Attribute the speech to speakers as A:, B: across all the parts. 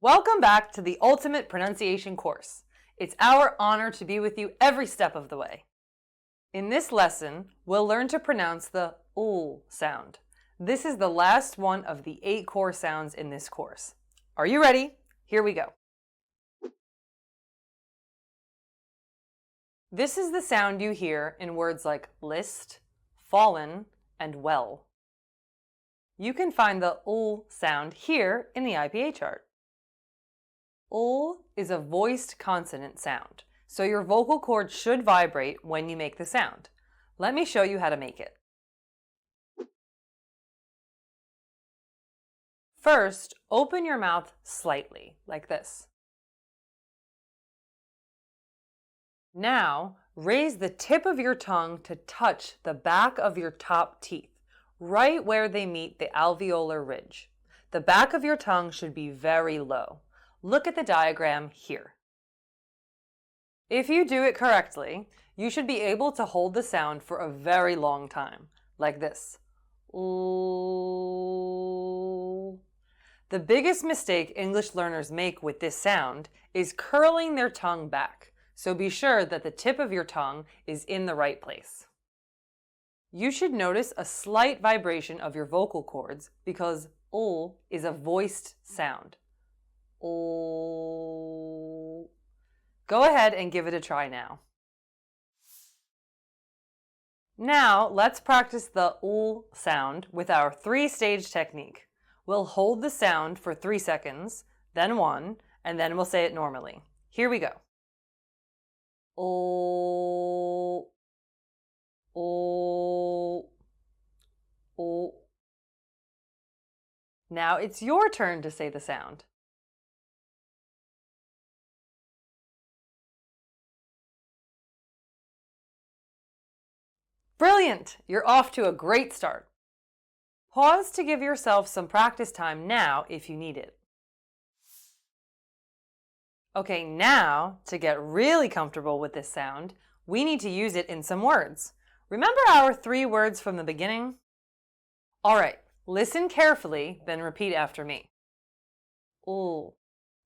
A: Welcome back to the Ultimate Pronunciation course. It's our honor to be with you every step of the way. In this lesson, we'll learn to pronounce the ul sound. This is the last one of the 8 core sounds in this course. Are you ready? Here we go. This is the sound you hear in words like list, fallen, and well. You can find the ul sound here in the IPA chart. Ul is a voiced consonant sound, so your vocal cords should vibrate when you make the sound. Let me show you how to make it. First, open your mouth slightly, like this. Now, raise the tip of your tongue to touch the back of your top teeth, right where they meet the alveolar ridge. The back of your tongue should be very low. Look at the diagram here. If you do it correctly, you should be able to hold the sound for a very long time, like this. Ooh. The biggest mistake English learners make with this sound is curling their tongue back, so be sure that the tip of your tongue is in the right place. You should notice a slight vibration of your vocal cords because ul is a voiced sound. Ul. Go ahead and give it a try now. Now, let's practice the ul sound with our 3-stage technique. We'll hold the sound for 3 seconds, then 1, and then we'll say it normally. Here we go. Ul. Ul. Ul. Now it's your turn to say the sound. Brilliant! You're off to a great start. Pause to give yourself some practice time now if you need it. Okay, now, to get really comfortable with this sound, we need to use it in some words. Remember our 3 words from the beginning? Alright, listen carefully, then repeat after me. Ul,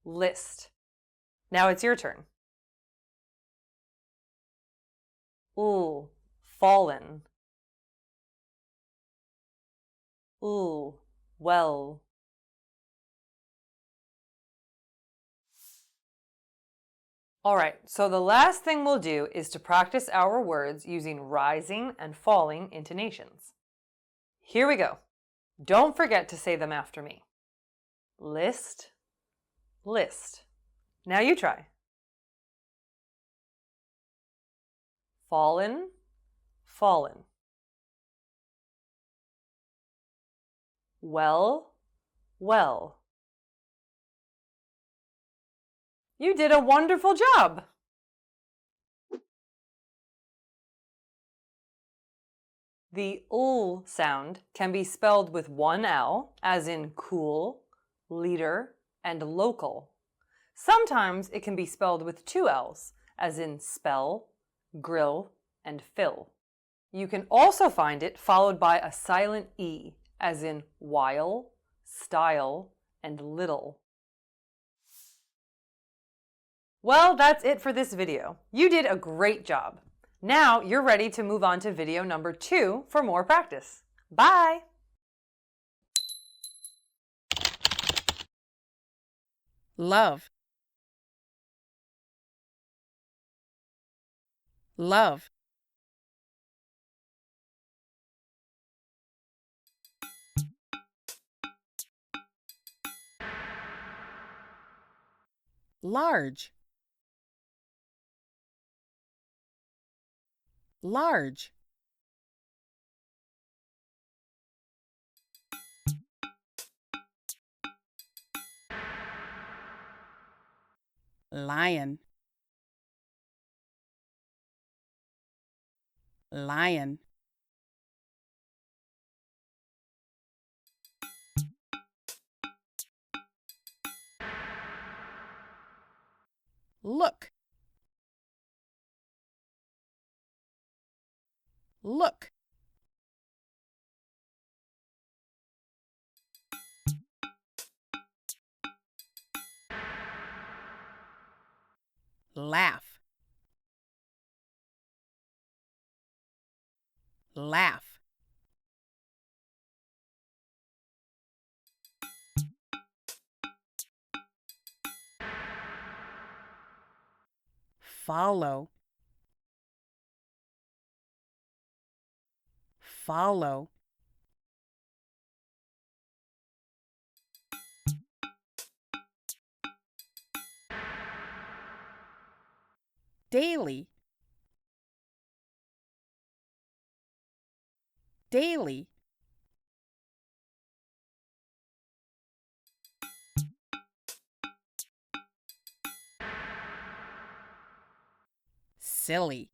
A: list. Now it's your turn. Ul, fallen. Ul, well. Alright, so the last thing we'll do is to practice our words using rising and falling intonations. Here we go. Don't forget to say them after me. List, list. Now you try. Fallen, fallen. Well, well. You did a wonderful job! The ul sound can be spelled with 1 L, as in cool, leader, and local. Sometimes it can be spelled with 2 L's, as in spell, grill, and fill. You can also find it followed by a silent E, as in while, style, and little. Well, that's it for this video. You did a great job. Now you're ready to move on to video number 2 for more practice. Bye!
B: Love. Love. Large. Large. Lion. Lion. Look. Look. laugh, laugh. Follow, follow. Daily, daily. Silly,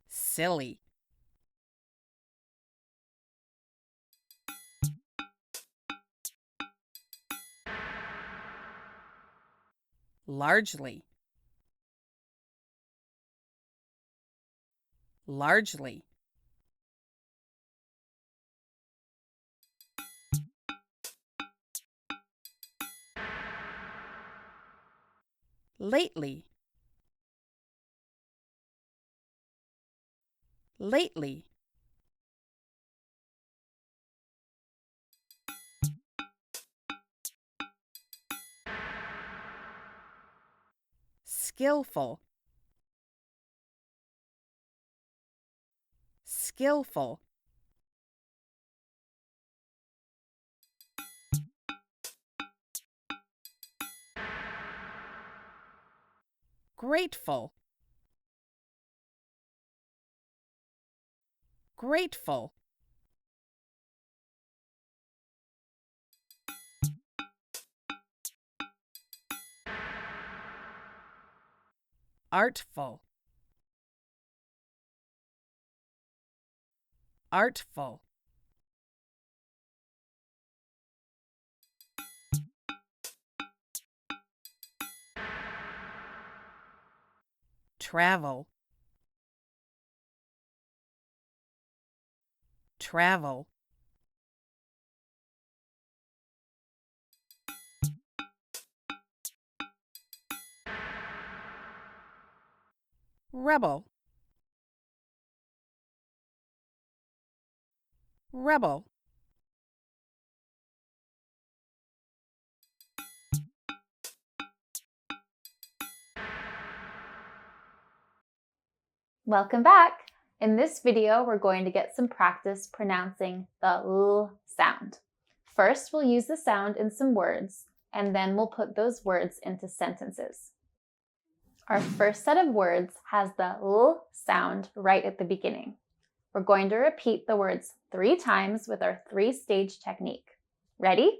B: silly. Largely, largely. Lately, lately. Skillful, skillful. Grateful, grateful. Artful, artful. Travel, travel. Rebel, rebel.
C: Welcome back! In this video, we're going to get some practice pronouncing the L sound. First, we'll use the sound in some words, and then we'll put those words into sentences. Our first set of words has the L sound right at the beginning. We're going to repeat the words 3 times with our 3-stage technique. Ready?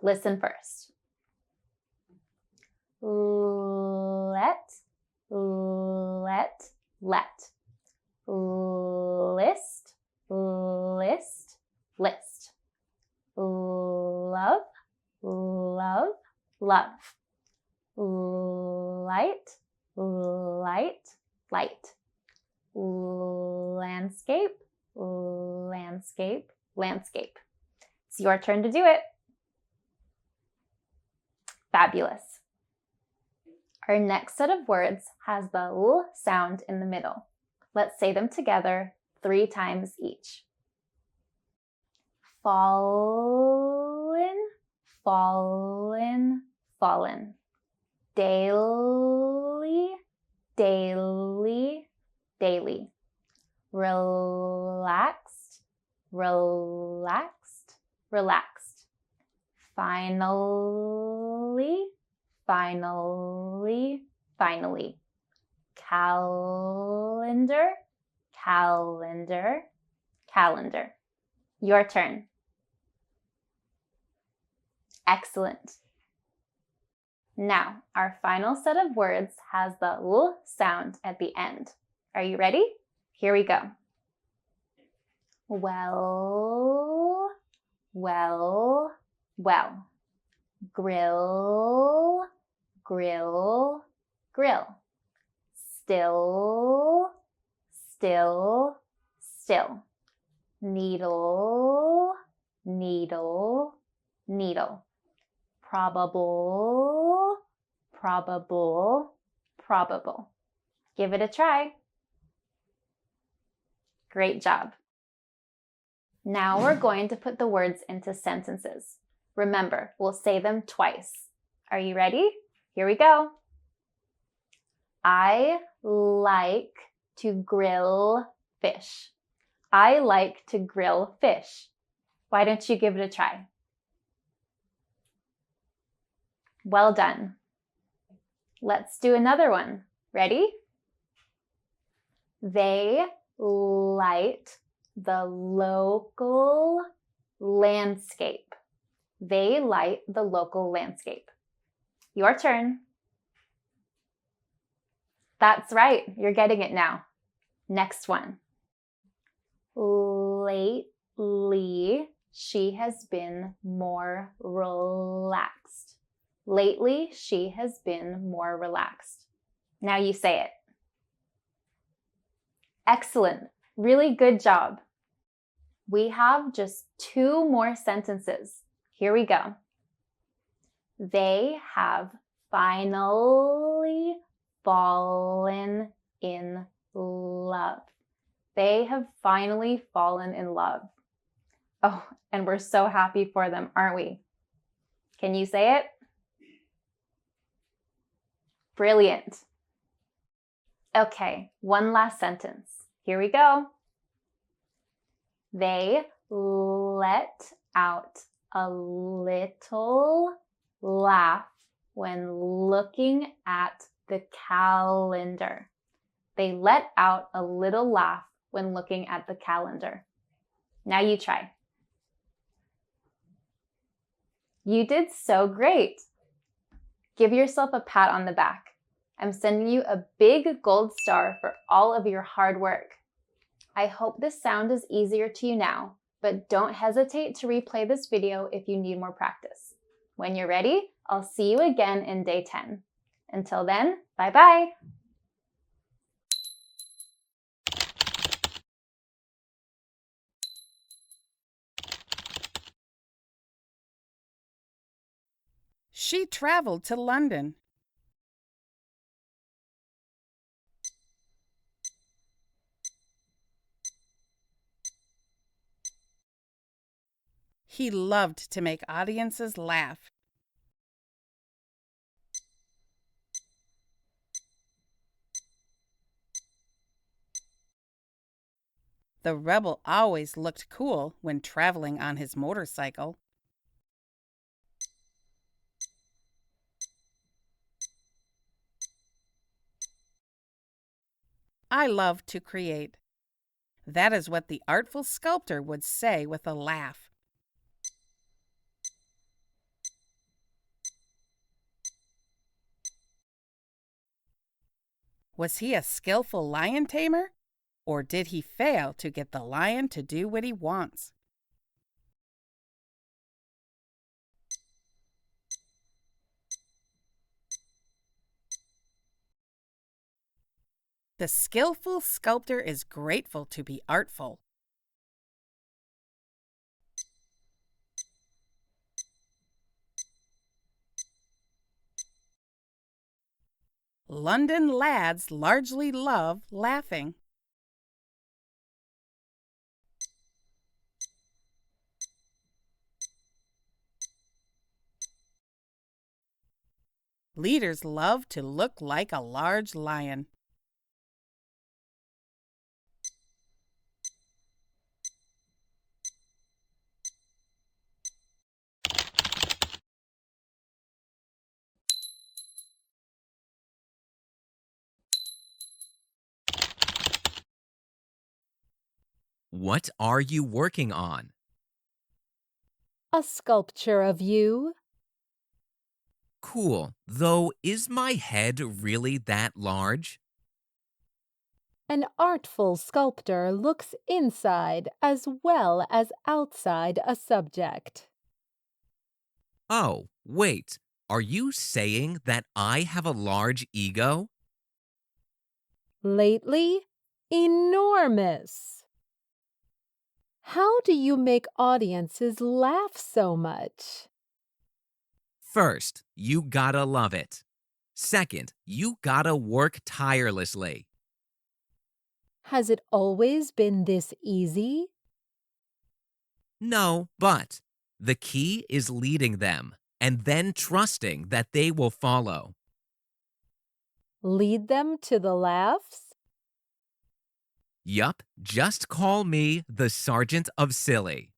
C: Listen first. Let, let, let. List, list, list. Love, love, love. Light, light, light. Landscape, landscape, landscape. It's your turn to do it. Fabulous. Our next set of words has the L sound in the middle. Let's say them together 3 times each. Fallen, fallen, fallen. Daily, daily, daily. Relaxed, relaxed, relaxed. Finally, finally, finally. Calendar, calendar, calendar. Your turn. Excellent. Now, our final set of words has the L sound at the end. Are you ready? Here we go. Well, well, well. Grill, grill, grill. Still, still, still. Needle, needle, needle. probable, probable, probable. Give it a try. Great job. Now we're going to put the words into sentences. Remember, we'll say them twice. Are you ready? Here we go. I like to grill fish. I like to grill fish. Why don't you give it a try? Well done. Let's do another one. Ready? They light the local landscape. They light the local landscape. Your turn. That's right. You're getting it now. Next one. Lately, she has been more relaxed. Lately, she has been more relaxed. Now you say it. Excellent. Really good job. We have just 2 more sentences. Here we go. They have finally fallen in love. They have finally fallen in love. Oh, and we're so happy for them, aren't we? Can you say it? Brilliant. Okay, one last sentence. Here we go. They let out a little laugh when looking at the calendar. They let out a little laugh when looking at the calendar. Now you try. You did so great. Give yourself a pat on the back. I'm sending you a big gold star for all of your hard work. I hope this sound is easier to you now, but don't hesitate to replay this video if you need more practice. When you're ready, I'll see you again in day 10. Until then, bye-bye.
B: She traveled to London. He loved to make audiences laugh. The rebel always looked cool when traveling on his motorcycle. I love to create. That is what the artful sculptor would say with a laugh. Was he a skillful lion tamer? Or did he fail to get the lion to do what he wants? The skillful sculptor is grateful to be artful. London lads largely love laughing. Leaders love to look like a large lion.
D: What are you working on?
E: A sculpture of you.
D: Cool. Though, is my head really that large?
E: An artful sculptor looks inside as well as outside a subject.
D: Oh, wait. Are you saying that I have a large ego?
E: Lately, enormous. How do you make audiences laugh so much?
D: First, you gotta love it. Second, you gotta work tirelessly.
E: Has it always been this easy?
D: No, but the key is leading them and then trusting that they will follow.
E: Lead them to the laughs?
D: Yup, just call me the Sergeant of Silly.